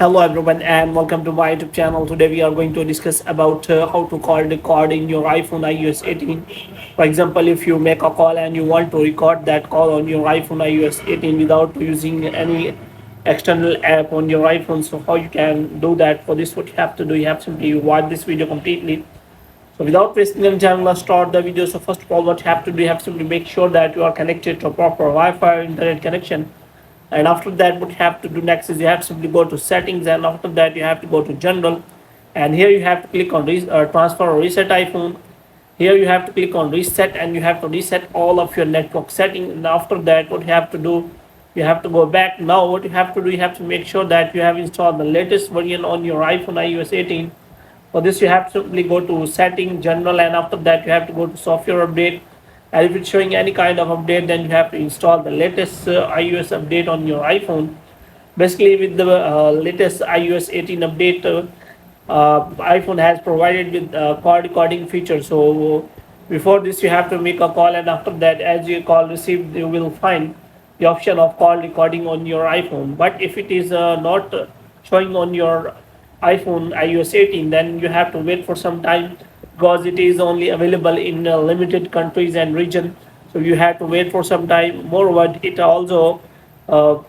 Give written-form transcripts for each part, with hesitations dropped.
Hello everyone and welcome to my YouTube channel. Today we are going to discuss about how to record in your iPhone iOS 18. For example, if you make a call and you want to record that call on your iPhone iOS 18 without using any external app on your iPhone, so how you can do that? For this, what you have to do, you have simply watch this video completely. So without wasting any time, let's start the video. So first of all, what you have to do, you have to simply make sure that you are connected to a proper Wi-Fi internet connection. And after that, what you have to do next is you have to simply go to settings, and after that you have to go to general, and here you have to click on transfer or reset iPhone. Here you have to click on reset, and you have to reset all of your network settings. And after that, what you have to do, you have to go back. Now what you have to do, you have to make sure that you have installed the latest version on your iPhone iOS 18. For this, you have to simply go to setting, general, and after that you have to go to software update. And if it's showing any kind of update, then you have to install the latest iOS update on your iPhone. Basically, with the latest iOS 18 update, iPhone has provided with call recording feature. So before this, you have to make a call, and after that, as you call received, you will find the option of call recording on your iPhone. But if it is not showing on your iPhone iOS 18, then you have to wait for some time, because it is only available in limited countries and region. So you have to wait for some time. Moreover, it also uh,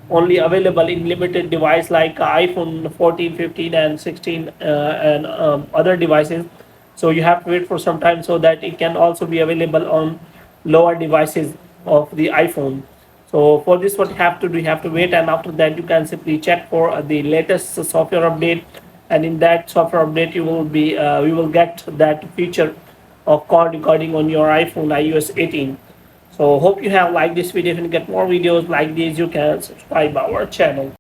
only available in limited device like iPhone 14, 15, and 16 and other devices. So you have to wait for some time so that it can also be available on lower devices of the iPhone. So for this, what you have to do, you have to wait, and after that you can simply check for the latest software update, and in that software update you will get that feature of call recording on your iPhone iOS 18. So hope you have liked this video. If you get more videos like these, you can subscribe our channel.